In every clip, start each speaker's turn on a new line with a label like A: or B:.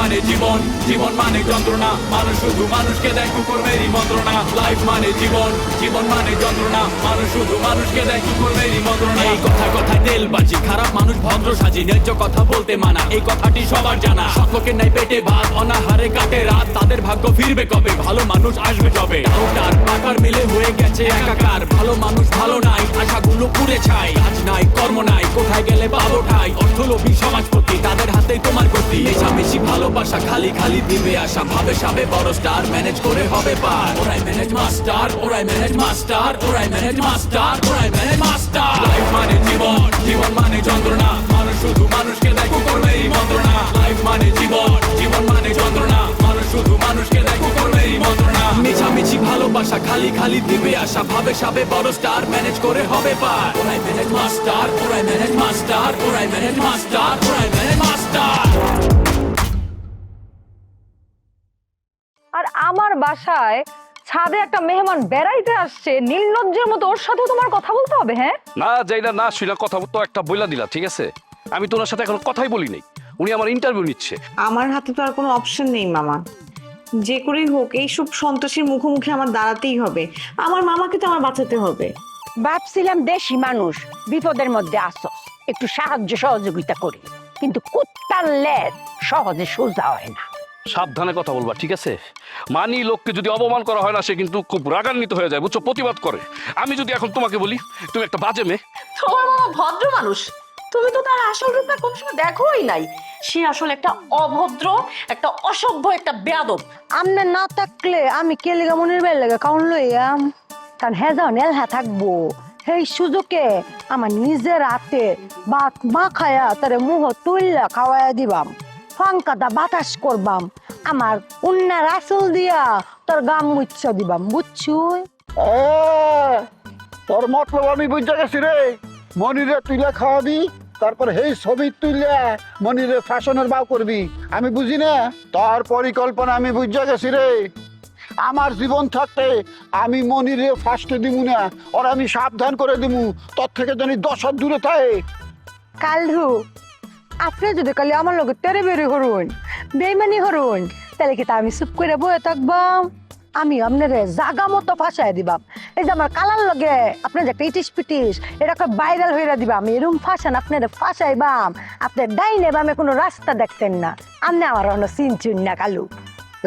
A: মানে জীবন, জীবন মানে যন্ত্রণা, মানুষ শুধু মানুষকে দেয় কুকুরমেরই মন্ত্রণা। লাইফ মানে জীবন, জীবন মানে যন্ত্রণা, মানুষ শুধু মানুষকে দেয় কুকুরমেরই মন্ত্রণা। এই কথায় কথায় তেলবাজি, খারাপ মানুষ ভদ্র সাজি, ন্যায্য কথা বলতে মানা, এই কথাটি সবার জানা। সকলের নাই পেটে ভাত, অনাহারে কাটে রাত, তাদের ভাগ্য ফিরবে কবে, ভালো মানুষ আসবে যবে। ডাউটার পাকার মিলে হয়ে গেছে একাকার, ভালো মানুষ ভালো নাই, আশাগুলো পুড়ে ছাই। কাজ নাই কর্ম নাই, কোথায় গেলে পাবো ঠাই, অর্থলোভী সমাজপতি তাদের হাতেই তোমার গতি। মেশামেশি ভালোবাসা খালি খালি দিবে আশা, ভাবে সাবে বড় স্টার, ম্যানেজ করে হবে পার। ওরাই ম্যানেজ মাস্টার, ওরাই ম্যানেজ মাস্টার, ওরাই ম্যানেজ মাস্টার, ওরাই ম্যানেজ মাস্টার। লাইফ মানে জীবন, জীবন মানে যন্ত্রণা, মানুষ শুধু মানুষকে দেয় কুকুরমেরই মন্ত্রণা। লাইফ মানে জীবন, জীবন মানে যন্ত্রণা, মানুষ শুধু মানুষকে দেয় কুকুরমেরই মন্ত্রণা। মেশামেশি ভালোবাসা খালি খালি দিবে আশা, ভাবে সাবে বড় স্টার, ম্যানেজ করে হবে পার। ওরাই ম্যানেজ মাস্টার, ওরাই ম্যানেজ মাস্টার, ওরাই ম্যানেজ মাস্টার, ওরাই ম্যানেজ মাস্টার।
B: আর আমার বাসায় ছাদে একটা মেহমান বেড়াইতে আসছে, নির্লজ্জের মতো ওর সাথে তোমার কথা বলতে হবে? হ্যাঁ
C: না যাইলা না শুইলা কথা তো একটা বইলা দিলা, ঠিক আছে? আমি তো ওনার সাথে এখন কথাই বলি নাই, উনি আমার ইন্টারভিউ নিচ্ছে।
D: আমার হাতে তো আর কোনো অপশন নেই মামা, যে করেই হোক এইসব সন্ত্রাসীর মুখোমুখি আমার দাঁড়াতেই হবে। আমার মামাকে তো আমার বাঁচাতে হবে।
E: ভাবছিলাম দেশি মানুষ, বিপদের মধ্যে আসস, একটু সাহায্য সহযোগিতা করি, কিন্তু কুত্তার লেজ সহজে সোজা হয় না।
C: সাবধানে কথা বলবা, ঠিক আছে? মানি লোককে যদি অপমান করা হয় না, সে কিন্তু খুব রাগান্বিত হয়ে যায়, বুঝছো, প্রতিবাদ করে। আমি যদি এখন তোমাকে বলি তুমি একটা বাজে মেয়ে।
F: তোমার মামা ভদ্র মানুষ, তুমি তো তার আসল রূপটা কোনো সময় দেখোই নাই। সে আসলে একটা অভদ্র, একটা অসভ্য, একটা বেয়াদব।
B: আমনে না থাকলে আমি কেলিগা মনির বেল লাগে কাউন লইয়াম, কারণ হ্যাঁ যাও নেলহা থাকবো। সেই সুযোগে আমার নিজের হাতে ভাত মা খায়া তারে মুহ তুললা খাওয়াইয়া দিবাম, ফাঙ্কাটা বাতাস করবাম, আমার উন্নার আসল দিয়া তোর গাম মুচ্ছা দিবাম, বুঝছু?
G: তোর মতলব আমি বুঝতে গেছি রে। মনিরে তুইলে খাওয়াবি, তারপর হেই ছবি তুইলে মনিরে ফ্যাশনের বাউ করবি, আমি বুঝি না তোর পরিকল্পনা আমি বুঝতে গেছি রে। আমার জীবন থাকতে আমি মনিরে ফার্স্টে দিমু না, ওর আমি সাবধান করে দিমু, তোর থেকে জানি 10 হাত দূরে থাকে।
B: কালু আপনি যদি কালি আমার লগে তেরে বেরি হরুন, বেইমানি হরুন, তাহলে কি তা আমি চুপ করে বয়ে থাকবাম? আমি আপনারে জাগা মতো ফাঁসাই দিবাম। এই যে আমার কালার লগে আপনার যে একটা ইটিস পিটিস এটাকে ভাইরাল হইরা দিবাম, এরম ফাঁসান আপনারে ফাঁসাইবাম, আপনার ডাইনে বামে কোনো রাস্তা দেখতেন না। আপনি আমার অন্য চিনচুন না কালু।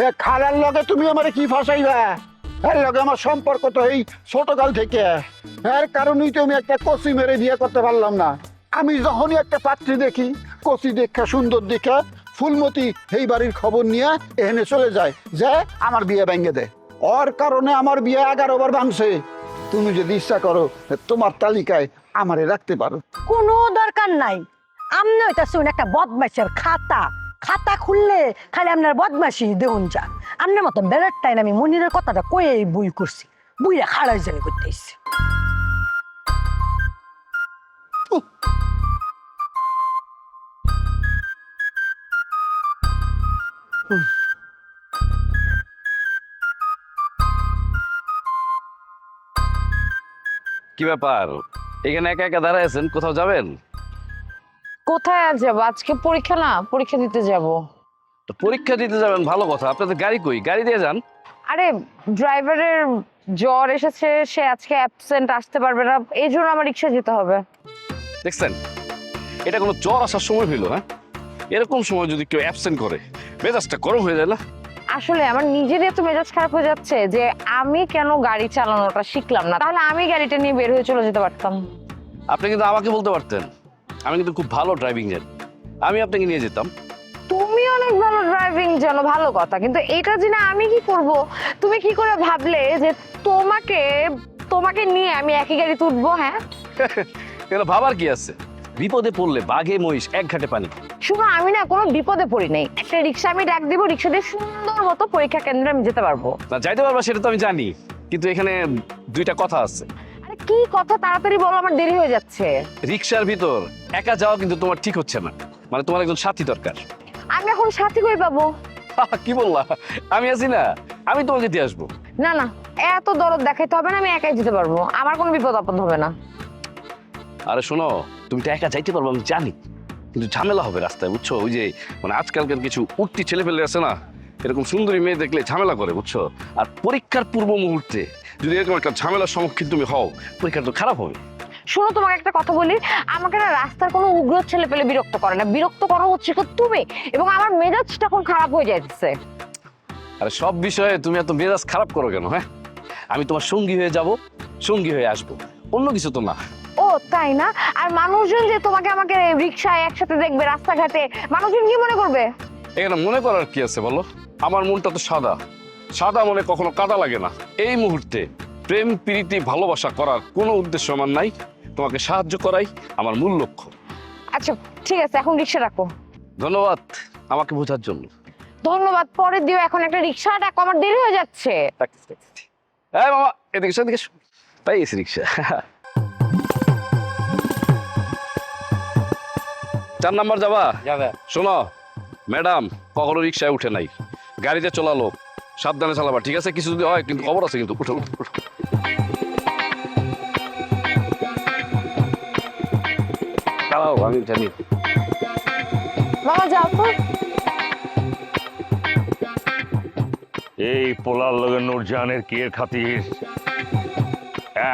G: এ খালার লগে তুমি আমারে কি ফাঁসাইবা? এর লগে আমার সম্পর্ক তো এই ছোটকাল থেকে, এর কারণেই তো আমি একটা কচি মেরে বিয়ে করতে পারলাম না। আমি যখনই একটা পাত্রী দেখি, কচি দেখা সুন্দর দেখা, ফুলমতি এই বাড়ির খবর নিয়ে এখানে চলে যায়, যে আমার বিয়ে ভেঙে দেয়। ওর কারণে আমার বিয়ে 11 বার ভাঙছে। তুমি যদি ইচ্ছা করো তোমার তালিকায় আমারে রাখতে পারো।
B: কোনো দরকার নাই, আপনি ওইটা শুন একটা বদমাইশের খাতা, খাতা খুললে খালি আপনার বদমাইশি দেউন যা। আপনার মতন বেড়ার টাইম আমি মনিরের কথাটা কয়ে ভুল করছি, বুইরা খাড়াই জানি করতে এসছি।
C: কি ব্যাপার, এখানে একা একা দাঁড়ায় আছেন, কোথাও যাবেন?
F: কোথায় আর যাবো, আজকে পরীক্ষা না, পরীক্ষা দিতে যাব।
C: তো পরীক্ষা দিতে যাবেন, ভালো কথা। আপনাদের গাড়ি কই? গাড়ি দিয়ে যান।
F: আরে ড্রাইভারের জ্বর এসেছে, সে আজকে অ্যাবসেন্ট, আসতে পারবে না, এই জন্য আমার রিক্সা যেতে হবে।
C: দেখছেন, এটা কোনো জ্বর আসার সময় হইল না? এরকম সময় যদি কেউ অ্যাবসেন্ট করে, মেজাজটা গরম হয়ে যায় না?
F: আসলে আমার নিজেরই এত মেজাজ খারাপ হয়ে যাচ্ছে যে আমি কেন গাড়ি চালানোটা শিখলাম না, তাহলে আমি গাড়িটা নিয়ে বের হয়ে চলে যেতে পারতাম।
C: আপনি কিন্তু আমাকে বলতে পারতেন, আমি কিন্তু খুব ভালো ড্রাইভিং জানি, আমি আপনাকে নিয়ে যেতাম।
F: তুমি অনেক ভালো ড্রাইভিং জানো, ভালো কথা, কিন্তু এটা জেনে আমি কি করব? তুমি কি করে ভাবলে যে তোমাকে তোমাকে নিয়ে আমি একই গাড়িতে উঠবো? হ্যাঁ,
C: এগুলো ভাবার কি আছে? বিপদে পড়লে বাঘে মহিষ এক ঘাটে পানি।
F: শুনো, আমি না কোনো বিপদে পড়ি নাই, একটা রিক্সা আমি ডাক দিব, রিক্সা দিয়ে সুন্দর মতো পরীক্ষা কেন্দ্রে আমি যেতে পারবো।
C: না যাইতে পারবা সেটা তো আমি জানি, কিন্তু এখানে দুইটা কথা আছে।
F: আরে কি কথা, তাড়াতাড়ি বলো, আমার দেরি হয়ে যাচ্ছে।
C: রিক্সার ভিতর একা যাওয়া কিন্তু তোমার ঠিক হচ্ছে না, মানে তোমার একজন সাথী দরকার।
F: আমি এখন সাথী কই পাবো?
C: কি বললা? আমি আছি না, আমি তোমাকে দিয়ে আসবো।
F: না না, এত দরদ দেখাইতে হবে না, আমি একাই যেতে পারবো, আমার কোনো বিপদ আপদ হবে না।
C: আরে শোনো, তুমি তো একা যাইতে পারবো আমি জানি, কিন্তু ঝামেলা হবে রাস্তায়, বুঝছো? ওই যে মানে আজকালকার কিছু উঠতি ছেলে ফেলে আছে না, এরকম সুন্দরী মেয়ে দেখলে ঝামেলা করে, বুঝছো? আর পরীক্ষার পূর্ব মুহূর্তে যদি এরকম একটা ঝামেলার সম্মুখীন তুমি হও, পরীক্ষা তো খারাপ হবে।
F: শোনো, তোমাকে একটা কথা বলি, আমাকে না রাস্তার কোনো উগ্র ছেলে পেলে বিরক্ত করে না, বিরক্ত করা হচ্ছে তো তুমি, এবং আমার মেজাজটা এখন খারাপ হয়ে যাচ্ছে।
C: আরে সব বিষয়ে তুমি এত মেজাজ খারাপ করো কেন? হ্যাঁ, আমি তোমার সঙ্গী হয়ে যাব, সঙ্গী হয়ে আসবো, অন্য কিছু তো না।
F: ও তাই না? আর মানুষজন যে তোমাকে আমাকে রিক্সায় একসাথে দেখবে রাস্তাঘাটে, মানুষজন কি মনে করবে?
C: এখানে মনে করার কি আছে বলো? আমার মনটা তো সাদা, সাদা মনে কখনো কাদা লাগে না। এই মুহূর্তে প্রেম প্রীতি ভালোবাসা করার কোনো উদ্দেশ্য আমার নাই, তোমাকে সাহায্য করাই আমার মূল লক্ষ্য।
F: আচ্ছা ঠিক আছে, এখন রিক্সা রাখো।
C: ধন্যবাদ আমাকে বোঝার জন্য।
F: ধন্যবাদ পরে দিও, এখন একটা রিক্সা ডাকো, আমার দেরি হয়ে যাচ্ছে।
C: হ্যাঁ মামা, এদিকে এদিকে পাই গেছি রিক্সা। 4 নাম্বার যাবা? শোনো ম্যাডাম, কখনো রিক্সায় উঠে নাই, গাড়িতে চলালো, সাবধানে চালাবা, ঠিক আছে? কিছু যদি হয় কিন্তু খবর আছে কিন্তু। উঠো উঠো উঠো। দাঁড়াও, আমি জানি।
F: মামা যাও তো।
H: এই পোলার লগে নূরজাহানের কি এর খাতির?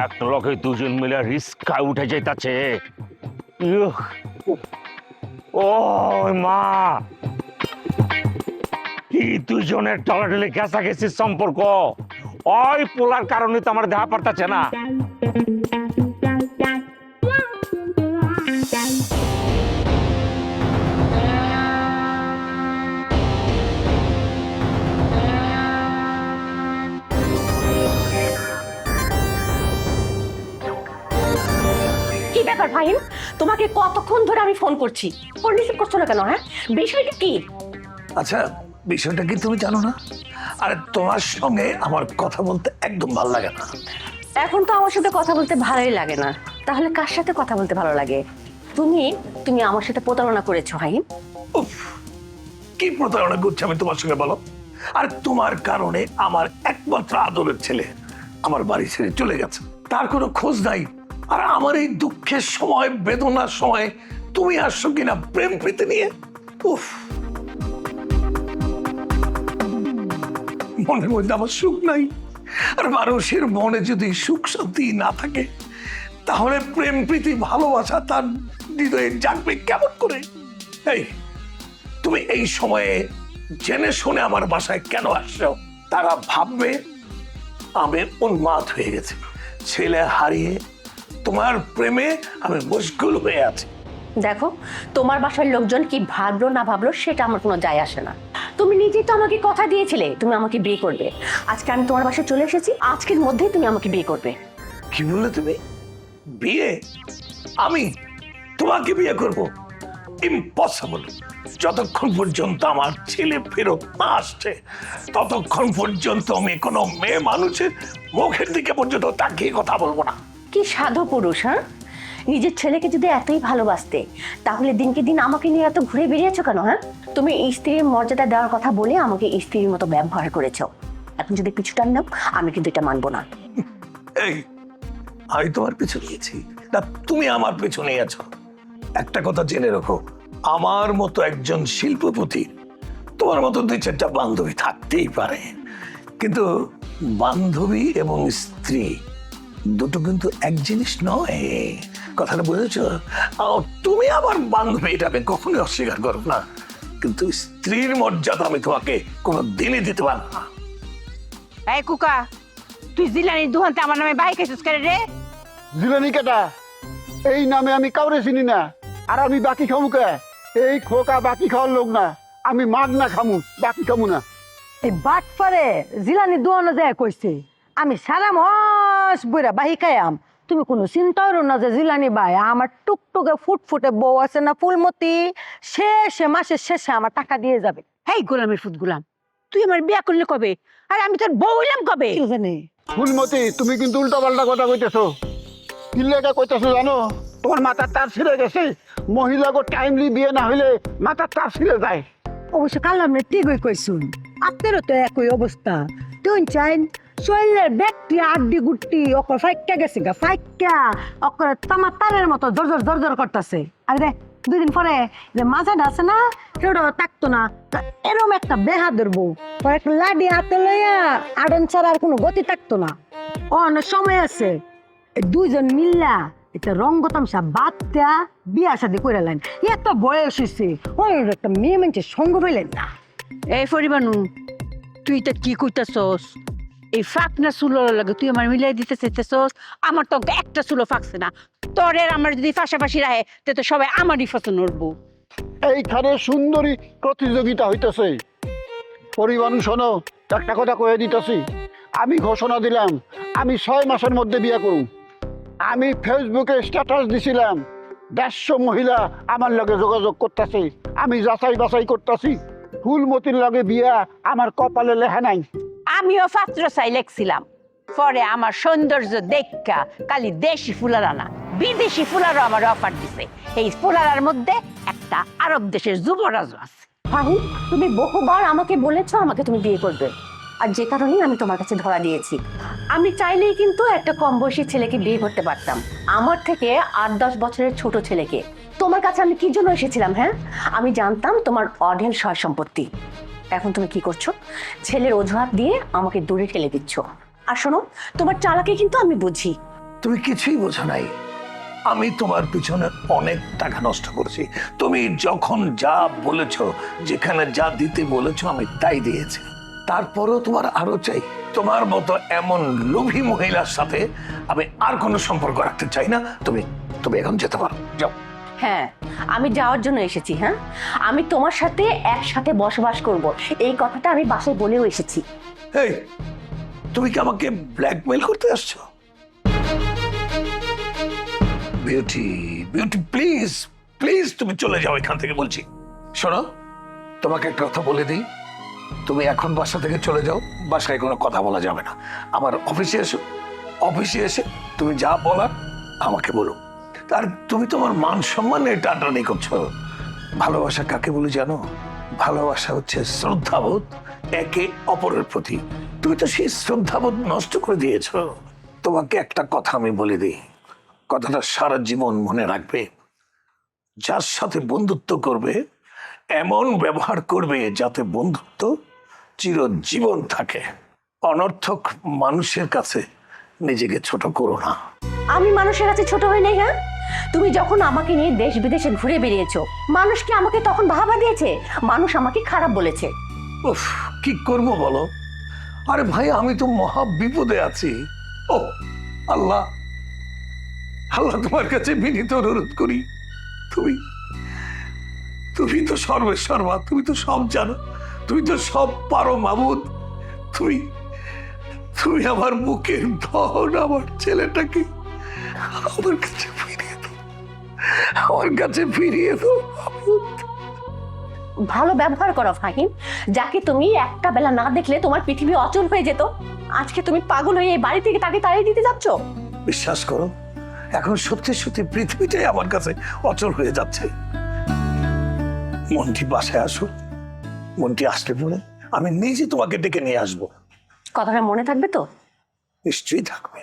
H: এক লগে দুজন মিলে রিস্কা উঠে যাইতাছে। ও মা, এই দুজনের টলাটলি ঘেঁষাঘেঁষির সম্পর্ক, ওই পোলার কারণে তো আমার দেখা পারতাছে না।
E: কি ব্যাপার ফাহিম, তোমাকে কতক্ষণ ধরে আমি ফোন করছি, ফোন রিসিভ করছো না কেন? হ্যাঁ, বিষয়টা কি?
I: আচ্ছা, বিষয়টা কি তুমি জানো না? আরে তোমার সঙ্গে আমার কথা বলতে একদম ভালো লাগে না।
E: এখন তো আমার সাথে কথা বলতে ভালোই লাগে না, তাহলে কার সাথে কথা বলতে ভালো লাগে? তুমি আমার সাথে প্রতারণা করেছো ফাহিম।
I: উফ, কি প্রতারণা করছে আমি তোমার সঙ্গে বলো? আর তোমার কারণে আমার একমাত্র আদরের ছেলে আমার বাড়ি ছেড়ে চলে গেছে, তার কোনো খোঁজ নাই। আর আমার এই দুঃখের সময়, বেদনার সময় তুমি আসছো কিনা প্রেম প্রীতি নিয়ে। উফ, মনের মধ্যে আমার সুখ নাই। আর মানুষের মনে যদি সুখ শান্তি না থাকে, তাহলে প্রেম প্রীতি ভালোবাসা তার হৃদয়ে জাগবে কেমন করে? এই তুমি এই সময়ে জেনে শুনে আমার বাসায় কেন আসছো? তারা ভাববে আমি উন্মাদ হয়ে গেছি, ছেলে হারিয়ে তোমার প্রেমে আমি মশগুল হয়ে আছি।
E: দেখো, তোমার বাসার লোকজন কি ভাবলো না ভাবলো সেটা আমার কোনো যায় আসে না। তুমি নিজেই তো আমাকে কথা দিয়েছিলে তুমি আমাকে বিয়ে করবে। আজকে আমি তোমার বাসায় চলে এসেছি, আজকের মধ্যেই তুমি আমাকে বিয়ে করবে।
I: কি বললে তুমি? বিয়ে? আমি তোমাকে বিয়ে করব? ইম্পসিবল। যতক্ষণ পর্যন্ত আমার ছেলে ফেরত না আসছে, ততক্ষণ পর্যন্ত আমি কোনো মেয়ে মানুষের মুখের দিকে পর্যন্ত তাকিয়ে কথা বলবো না।
E: কি সাধু পুরুষ! হ্যাঁ, নিজের ছেলেকে যদি এতই ভালোবাসতে, তাহলে দিনকে দিন আমাকে নিয়ে এত ঘুরে বেরিয়েছো কেন? হ্যাঁ, তুমি স্ত্রীর মর্যাদা দেওয়ার কথা বলে আমাকে স্ত্রীর মতো ব্যবহার করেছো। এখন যদি পিছুটা নাও, আমি কিন্তু এটা মানবো না।
I: এই, আমি তোমার পিছু নিয়েছি না তুমি আমার পিছু নিয়েছো? একটা কথা জেনে রাখো, আমার মতো একজন শিল্পপতি, তোমার মতো 2-4টা বান্ধবী থাকতেই পারে, কিন্তু বান্ধবী এবং স্ত্রী দুটো কিন্তু এক জিনিস নয়। কথাটা বুঝেছো? তুমি আমার বান্ধবী, এটা আমি কখনোই অস্বীকার করব না, কিন্তু স্ত্রীর মর্যাদা আমি তোমাকে কোনো দিনই দিতে পারবো না।
E: এই কুকা, তুই জিলানির দোকানতে আমার নামে বাইক এসেছিস কেন রে?
G: জিলানি কেটা? এই নামে আমি কাউরে চিনি না। আর আমি বাকি খামু কে? এই খোকা বাকি খাওয়ার লোক না, আমি মাগ না খামু, বাকি খামু না।
B: এই বাট পারে জিলানি দোয়ানো যায় কইছে আমি সারা মাস বইরা বাহি খাইয়াম। তুমি কোনো চিন্তা করো না যে জিলানি ভাই আমার টুকটুকে ফুটফুটে বউ আছে না ফুলমতি, শেষে মাসের শেষে আমার টাকা দিয়ে যাবে।
E: হেই গোলামের ফুট গোলাম, তুই আমার বিয়ে করলে কবে? আর আমি তোর বউ হইলাম কবে?
B: কি জানি
G: ফুলমতি, তুমি কিন্তু উল্টা পাল্টা কথা কইতেছো। কি লেগে কইতেছো জানো? তোমার মাথার তার ছিঁড়ে গেছে। মহিলাকে টাইমলি বিয়ে না হইলে মাথার তার ছিঁড়ে যায়।
B: অবশ্য কাল আপনি ঠিকই কইছুন, আপনারও তো একই অবস্থা। তুই চাইন শরীরের ব্যক্তি আড্ডি গুট্টি অকর ফাইকা গেছে গা, ফাইকা অকর তামার তারের মতো জর্জর জর্জর করতেছে। আরে দুদিন পরে যে মাথাটা আছে না সেটাও থাকতো না। তা এরম একটা বেহা ধরবো, পরে একটা লাডি হাতে লইয়া আড়ন ছাড়া আর কোনো গতি থাকতো না। অনেক সময় আছে, এই দুইজন মিল্লা একটা রঙ্গ তামসা বাদ দেয়া বিয়া শাদি করে লাইন। এত বয়স হয়েছে, ওই একটা মেয়ে মানুষের সঙ্গ পেলেন না।
J: এই পরিবানু, তুই তো কি কইতাছস? এই ফাঁকনা চুলোর লাগে তুই আমার মিলাই দিতে চাইতেছস? আমার তো একটা চুলো ফাঁকছে না। তোর আর আমার যদি পাশাপাশি রাহে তো সবাই আমারই পছন্দ করবো।
G: এইখানে সুন্দরী প্রতিযোগিতা হইতেছে। পরিবানু শোনো, একটা কথা কয়ে দিতেছি, আমি ঘোষণা দিলাম আমি 6 মাসের মধ্যে বিয়ে করুম। আমি ফেসবুকে স্ট্যাটাস দিছিলাম, 150 মহিলা আমার লগে যোগাযোগ করতেছে। আমি যাচাই বাছাই করতেছি, ফুলমতির লগে বিয়া আমার কপালে লেখা নাই।
J: আমিও পাত্র চাই লেখছিলাম, পরে আমার সৌন্দর্য দেখা খালি দেশি ফুলারা না বিদেশি ফুলারও আমার অফার দিছে। এই ফুলারার মধ্যে একটা আরব দেশের যুবরাজ আছে।
E: ফাহিম, তুমি বহুবার আমাকে বলেছো আমাকে তুমি বিয়ে করবে, আর যে কারণেই আমি তোমার কাছে ধরা দিয়েছি। আমি চাইলেই কিন্তু একটা কম বয়সী ছেলেকে বিয়ে করতে পারতাম, আমার থেকে 8-10 বছরের ছোট ছেলেকে। তোমার কাছে আমি কি জন্য এসেছিলাম? হ্যাঁ, আমি জানতাম তোমার অঢেল সয় সম্পত্তি। এখন তুমি কি করছো? ছেলের অজুহাত দিয়ে আমাকে দূরে ঠেলে দিচ্ছ। আর শোনো, তোমার চালাকি কিন্তু আমি বুঝি।
I: তুমি কিছুই বোঝো নাই। আমি তোমার পিছনে অনেক টাকা নষ্ট করেছি। তুমি যখন যা বলেছো, যেখানে যা দিতে বলেছো আমি তাই দিয়েছি। তারপরও তোমার আরো চাই। তোমার মতো এমন লোভী মহিলার সাথে আমি আর কোনো সম্পর্ক রাখতে চাই না। তুমি তুমি এখন যেতে পারো, যাও।
E: হ্যাঁ, আমি যাওয়ার জন্য এসেছি। হ্যাঁ, আমি তোমার সাথে একসাথে বসবাস করব, এই কথাটা আমি বাসায় বলেও এসেছি।
I: এই, তুমি কি আমাকে ব্ল্যাকমেল করতে আসছো? বিউটি, বিউটি, প্লিজ প্লিজ তুমি চলে যাও এখান থেকে বলছি। শোনো, তোমাকে একটা কথা বলে দিই, তুমি এখন বাসা থেকে চলে যাও। বাসায় কোনো কথা বলা যাবে না। আমার অফিসে এসো, অফিসে এসে তুমি যা বলার আমাকে বলো। আর তুমি তোমার মান সম্মানে টানটানি করছো। ভালোবাসা কাকে বলে জানো? ভালোবাসা হচ্ছে শ্রদ্ধাবোধ একে অপরের প্রতি। তুমি তো সেই শ্রদ্ধাবোধ নষ্ট করে দিয়েছো। তোমাকে একটা কথা আমি বলে দিই, কথাটা সারা জীবন মনে রাখবে। যার সাথে বন্ধুত্ব করবে এমন ব্যবহার করবে যাতে বন্ধুত্ব চিরজীবন থাকে। অনর্থক মানুষের কাছে নিজেকে ছোট করো না।
E: আমি মানুষের কাছে ছোট হই নাই। হ্যাঁ, তুমি যখন আমাকে নিয়ে দেশ বিদেশে ঘুরে বেরিয়েছো, মানুষ কি আমাকে তখন ভাবা দিয়েছে? মানুষ আমাকে খারাপ বলেছে।
I: উফ, কি করবো বলো? আরে ভাই, আমি তো মহা বিপদে আছি। ও আল্লাহ, আল্লাহ তোমার কাছে বিনীত অনুরোধ করি, তুমি তুমি তো সর্বেসর্বা, তুমি তো সব জানো, তুমি তো সব পারো মাবুদ। তুমি তুমি আমার বুকের ধন, আমার ছেলেটাকে আমার কাছে ফিরিয়ে দাও, আমার কাছে ফিরিয়ে দাও মাবুদ।
E: ভালো ব্যবহার করো ফাহিম, যাকে তুমি একটা বেলা না দেখলে তোমার পৃথিবী অচল হয়ে যেত, আজকে তুমি পাগল হয়ে এই বাড়ি থেকে তাকে তাড়িয়ে দিতে যাচ্ছ।
I: বিশ্বাস করো, এখন সত্যি সত্যি পৃথিবীটাই আমার কাছে অচল হয়ে যাচ্ছে। মন্টি বাসায় আসো, মন্টি আসলে পরে আমি নিজে তোমাকে ডেকে নিয়ে আসবো।
E: কথাটা মনে থাকবে তো?
I: নিশ্চয়ই থাকবে।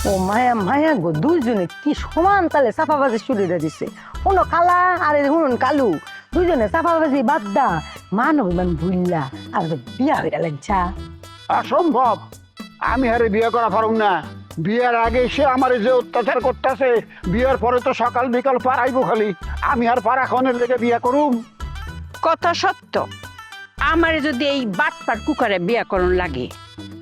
B: ও মায়া মায়া গো, দুইজনে কি সমান তালে চাপাবাজি শুরু দিছে। কোনো কালা আর হুন কালু, দুইজনে চাপাবাজি বাদ দা মানব মান ভুললা আর বিয়া হইয়া লাগছা।
G: অসম্ভব, আমি হারে বিয়ে করা পারুম না। বিয়ের আগে সে আমার যে অত্যাচার করতেছে, বিয়ের পরে তো সকাল বিকাল পারাইবো খালি। আমি আর পারাখনের লেগে বিয়ে করুম?
J: কথা সত্য, আমার যদি এই বাটপার কুকারে বিয়া করণ লাগে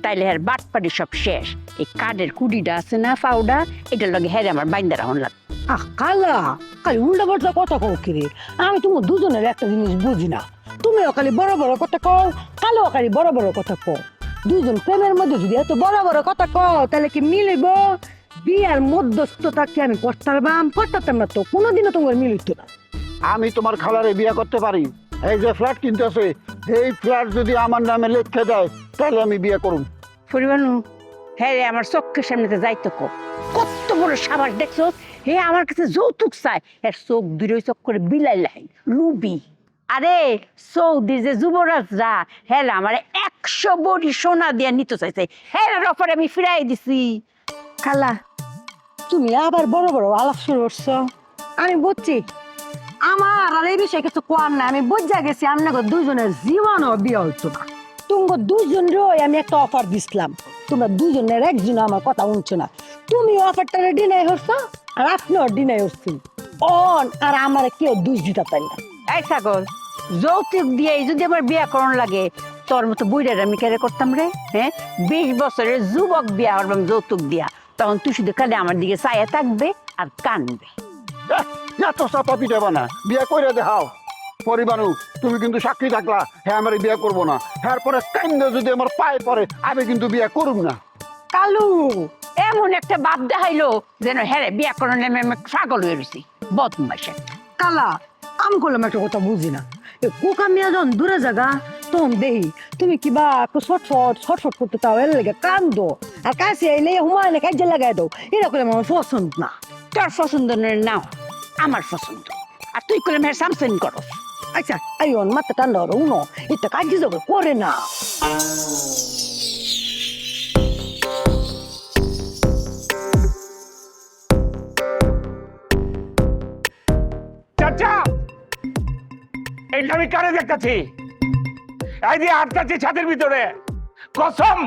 J: তাইলে আর বাটপাটি সব শেষ। এই কাঠের কুড়িটা আছে না পাউডা, এটার লগে হেরে আমার বাইন্দা রাখুন লাগ।
B: আহ কালা, খালি উল্টা পাল্টা কথা কও কিরে? আমি তোমার দুজনের একটা জিনিস বুঝি না। তুমিও খালি বড় বড় কথা কও, কালো খালি বড় বড় কথা কও। দুজন প্রেমের মধ্যে যদি এত বড় বড় কথা কও তাহলে কি মিলিব? বিয়ার মধ্যস্থতা কি আমি করতাম না তো, কোনোদিনও তোমার মিলিত না।
G: আমি তোমার খালারে বিয়ে করতে পারি। এই যে ফ্ল্যাট কিনতেছে, এই ফ্ল্যাট যদি আমার নামে লিখে দেয় তাহলে আমি বিয়ে করুম।
J: পরিবানু, হ্যাঁ রে, আমার চোখের সামনে যাইতো কত বড় সাবাস দেখছো? হে আমার কাছে যৌতুক চায়, এর চোখ দুই চোখ করে বিলাই লাই লুবি। আরে সৌদির যে যুবরাজরা, হ্যাঁ আমার 100 বড়ি সোনা দিয়ে নিতে চাইছে, হ্যাঁ অফারে আমি ফিরাই দিছি।
B: খালা, তুমি আবার বড় বড় আলাপ শুরু করছো। আমি বুঝছি আমার আর এই বিষয়ে কিছু কোয়ার না, আমি বুঝা গেছি আপনাকে দুইজনের জীবনও বিয়ে হইতো না। তুমি দুইজনেরই আমি একটা অফার দিছিলাম, তোমরা দুইজনের একজন আমার কথা শুনছো না। তুমি অফারটা ডিনাই হচ্ছ আর আপনিও ডিনাই হচ্ছেন। অন আর আমার কেউ দুই দিতে পারি না।
J: এই ছাগল, যৌতুক দিয়ে যদি আমার বিয়া করণ লাগে, তোর মতো বুড়ার আমি কেড়ে করতাম রে? হ্যাঁ, 20 বছরের যুবক বিয়া করবাম যৌতুক দিয়া, তখন তুই শুধু খালি আমার দিকে চাইয়া থাকবে আর কানবে।
G: এত চাপা পিটাবা না, বিয়ে করে দেখাও। পরিবারু তুমি কিন্তু সাক্ষী থাকলা, হ্যাঁ আমার বিয়ে করবো না। হ্যাঁ পরে কান্দে যদি আমার পায়ে পড়ে আমি কিন্তু বিয়ে করব না।
J: কালু এমন একটা বাপ দেখাইলো যেন হ্যাঁ বিয়া করার নামে আমি ছাগল হয়ে রয়েছি, বদমাইশ।
B: কালা আমি করলাম একটা কথা বুঝি না, কোকা মিয়া যখন দূরে জায়গা তখন দেহি তুমি কিবা ছটফট করতে তাও এর লেগে কান্দো, আর কাছে এলে হুমায়ুনে কাজে লাগাই দাও। এটা করে আমার পছন্দ না।
J: তোর পছন্দ নাও, আমার পছন্দ। আর তুই করলাম হ্যাঁ সামসেন করো।
B: আচ্ছা আইন মাথা টান্ডা হলো উনো, এটা কাজে যাবে করে না।
H: চাচা, এটা আমি কারে দেখতেছি? এই যে আটকাচ্ছি ছাদের ভিতরে, কসম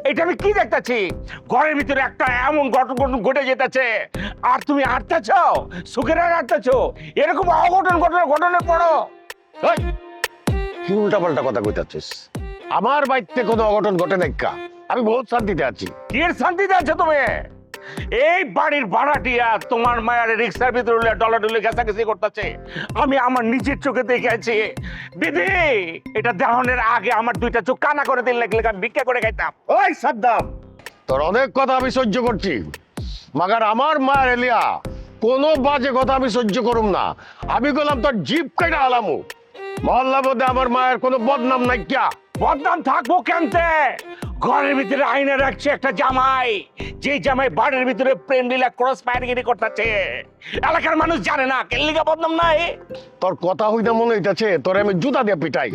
H: এটা আমি কি দেখতেছি? ঘরের ভিতরে একটা এমন ঘটনা ঘটে যেতেছে, আর তুমি আটকাচ্ছ, সুখের আর আটকাচ্ছ। এরকম অঘটন ঘটনা পড়ো।
K: কি উল্টা পাল্টা কথা কইতাছিস? আমার বাড়িতে কোনো অঘটন ঘটে নাই কা, আমি বহুত শান্তিতে আছি।
H: কি এর শান্তিতে আছো তুমি? এই বাড়ির ভাড়াটিয়া তোমার মায়ের রিক্সার ভিতরে ডলাডলি ঘেঁচাঘেঁচি করতেছে, আমি আমার নিজের চোখে দেখেছি। দিদি, এটা দেহনের আগে আমার দুইটা চোখ কানা করে দিন লাগলে আমি ভিক্ষা করে খাইতাম।
K: ওই সাদ্দাম, তোর অনেক কথা আমি সহ্য করছি, মাগার আমার মায়ের এলিয়া কোনো বাজে কথা আমি সহ্য করুম না। আমি বললাম তোর জিপ কেটে আলামু। মহল্লা বোধে আমার মায়ের কোনো বদনাম নাই কিয়া?
H: বদনাম থাকবো কেনতে? ঘরের ভিতরে আইনে রাখছে একটা জামাই, যে জামাই বাড়ির ভিতরে প্রেম লীলা ক্রস ফায়ারগিরি করতেছে। এলাকার মানুষ জানে না, কেল্লিগা বদনাম নাই।
K: তোর কথা হইতে মনে হইতাছে তোর আমি জুতা দিয়ে পিটাই।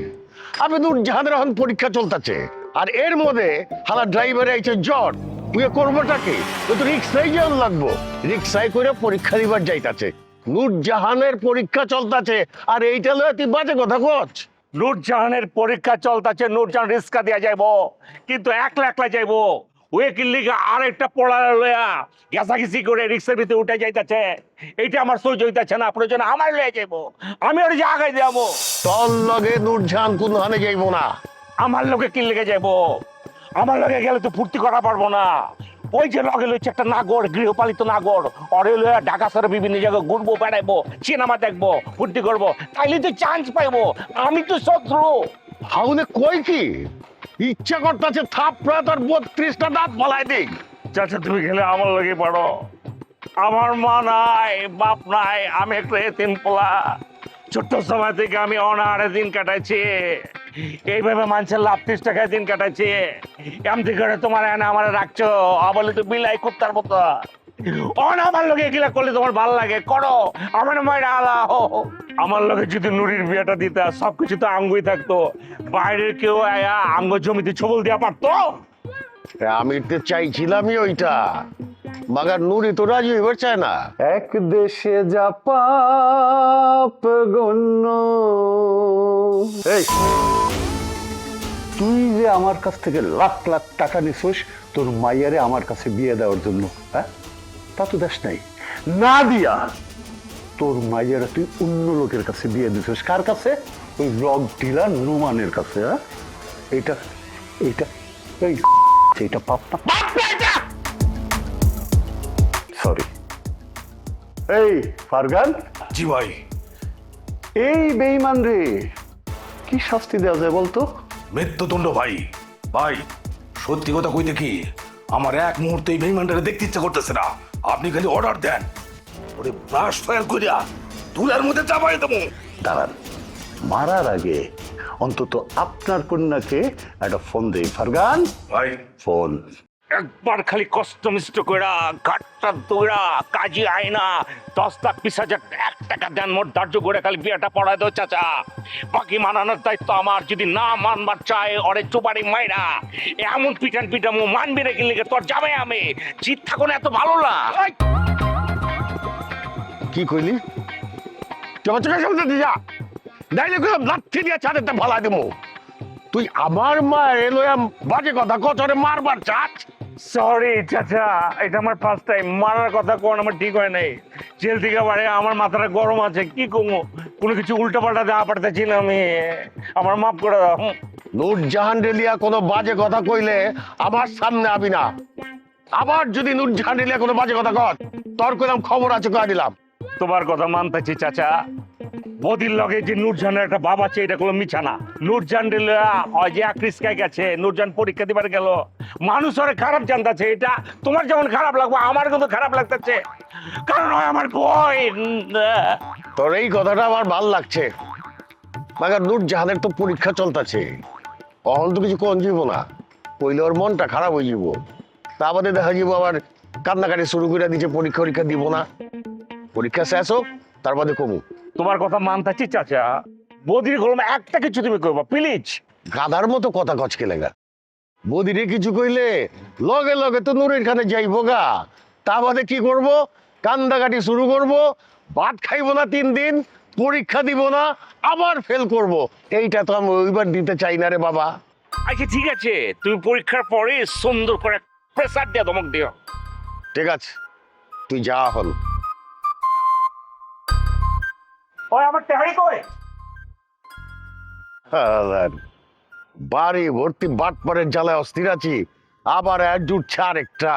K: আমি নূরজাহানের এখন পরীক্ষা চলতেছে, আর এর মধ্যে হালা ড্রাইভারে আইছে জ্বর। তুই করবোটাকে তো রিক্সায় যাওয়ার লাগবো, রিক্সায় করে পরীক্ষা দিবার যাইতাছে। নূরজাহানের পরীক্ষা চলতেছে আর এইটা লয়ে তুই বাজে কথা কচ্ছ?
H: নূরজাহানের পরীক্ষা চলতেছে, নূরজাহান রিস্কা দিয়া যাইবো, কিন্তু একলা একলা যাইবো। ওয়েকিল লিগা আর একটা পড়া লয়া গেছাগেছি করে রিক্সার ভিতরে উঠে যাইতেছে। এইটা আমার সহ্য হইতেছে না, প্রয়োজন আমার লয়ে যাইবো, আমি ওর যে আগাই যাবো।
K: তোর লগে নূরজাহান কোন হানে যাইবো না।
H: আমার লোকে কি লেগে যাইবো? আমার লগে গেলে তো ফুর্তি করা পারবো না। ওই যে লগে লইছে একটা নাগর, গৃহপালিত নাগর, অরে লইয়া ঢাকা শহরে বিভিন্ন জায়গায় ঘুরবো, বেড়াইবো, সিনেমা দেখবো, ফুর্তি করবো, তাইলে তো চান্স পাইবো। আমি তো শত্রু।
K: হাউনে কই কি ইচ্ছা করতেছে থাপড়া তোর 32টা দাঁত ফলাই দিক।
H: চাচা, তুমি গেলে আমার লগে পারো। আমার মা নাই, বাপ নাই, আমি একটা এতিম পোলা। ছোট্ট সময় থেকে আমি অনাহারে দিন কাটাইছি, এইভাবে মানুষের লাভ 30 টাকায় দিন কাটাইছি। এমনি করে তোমার এনে আমার রাখছো, বলে তো বিলাই কুত্তার মতো। আমার লগে এগুলা করলে তোমার ভালো লাগে, করো, আমার মায়ের আলা। আমার লগে যদি নুরির বিয়েটা দিতা, সবকিছু তো আঙ্গুই থাকতো, বাইরের কেউ আয়া আঙ্গ জমিতে ছবল দিয়া পারতো।
K: আমি তো চাইছিলামই ওইটা, মাগার নুরি তো রাজি হইবার চায় না। এক দেশে যা পাপ গণ্য।
G: এই তুই যে আমার কাছ থেকে লাখ লাখ টাকা নিছিস তোর মাইয়ারে আমার কাছে বিয়ে দেওয়ার জন্য, হ্যাঁ? তা তো দেশ নাই, না দিয়া তোর মাইয়ারে তুই অন্য লোকের কাছে বিয়ে দিছিস। কার কাছে? ওই রক ডিলার নোমানের কাছে। হ্যাঁ, এইটা এইটা এই এইটা পাপ না? সরি। এই ফারগান।
I: জি ভাই।
G: এই বেঈমান রে কি শাস্তি দেওয়া যায় বলতো?
I: মৃত্যুদণ্ড ভাই। ভাই সত্যি কথা কইতে কি, আমার এক মুহূর্তে এই বেইমানটারে দেখতে ইচ্ছা করতেছে না। আপনি খালি অর্ডার দেন, ওরে ব্রাশ ফায়ার করিয়া তুলার মধ্যে চাপাই দেবো।
G: দাঁড়ান, মারার আগে অন্তত আপনার কন্যাকে একটা ফোন দেই। ফারগান
I: ভাই
G: ফোন।
H: একবার খালি কষ্ট মিষ্ট কইরা ঘাটটা দৌড়া কাজী আয়না 10 লাখ 20,000 1 টাকা দেন মোট ধার্য করে খালি বিয়েটা পড়ায় দাও চাচা। বাকি মানানোর দায়িত্ব আমার। যদি না মানবার চায় ওরে চুপারি মাইরা এমন পিটান পিটামো, মানবি রে কিনলে তোর যাবে। আমি জিত থাকো না, এত ভালো না।
K: কি কইলি? চোখের সামনে দিয়ে যা, নাইলে করে লাঠি দিয়ে ছাদেতে ফালা দেবো। তুই আমার মায়ের লইয়া বাজে কথা কচরে মারবার চাচ?
H: সরি চাচা, এটা আমার ফার্স্ট টাইম। মারার কথা কোন আমার ঠিক হয় নাই। জেল থেকে বাড়ি আমার মাথাটা গরম আছে, কি করবো, কোনো কিছু উল্টা পাল্টা দেওয়া পারতেছি না আমি। আমার মাফ করে দাও।
K: নূরজাহান রেলিয়া কোনো বাজে কথা কইলে আমার সামনে আবি না। আবার যদি নূরজাহান রেলিয়া কোনো বাজে কথা কর, তোর কইলাম খবর আছে কয়ে দিলাম।
H: তোমার কথা মানতেছি চাচা। বদির লগে যে নূরজাহানের একটা বাবা আছে, এটা কোনো মিছা না। নূরজাহান ওই যে আক্রিসকায় গেছে, নূরজাহান পরীক্ষা দিবার গেল, মানুষ ওরে খারাপ জানতেছে। এটা তোমার যেমন খারাপ লাগবে, আমার কিন্তু খারাপ লাগতেছে, কারণ হয় আমার বই।
K: তোর এই কথাটা আমার ভাল লাগছে, মাগার নূরজাহানের তো পরীক্ষা চলতেছে, অহন তো কিছু কোন যাব না, কইলে ওর মনটা খারাপ হয়ে যাব। তা আমাদের দেখা যাব আবার কান্নাকাটি শুরু করে দিচ্ছে, পরীক্ষা দিব না, পরীক্ষা শেষ হোক তার বাদে কমু।
H: তোমার কথা মানতেছি চাচা, বদির গরমে একটা কিছু তুমি করবা প্লিজ।
K: গাধার মতো কথা কচকে লেগা, বদিরে কিছু কইলে লগে লগে তো নূরের খানে যাইবো গা, তা বাদে কি করব, কান্দাকাটি শুরু করব, ভাত খাইবো না 3 দিন, পরীক্ষা দিব না, আবার ফেল করব। এইটা তো আমি ওইবার দিতে চাই না রে বাবা।
H: আচ্ছা ঠিক আছে, তুমি পরীক্ষার পরে সুন্দর করে প্রেসার দিয়ে ধমক দিও।
K: ঠিক আছে, তুই যা হল।
H: ওই আমার টেহাই কই?
K: বাড়ি ভর্তি বাটপারের জ্বালায় অস্থির আছি, আবার জুটছে আরেকটা।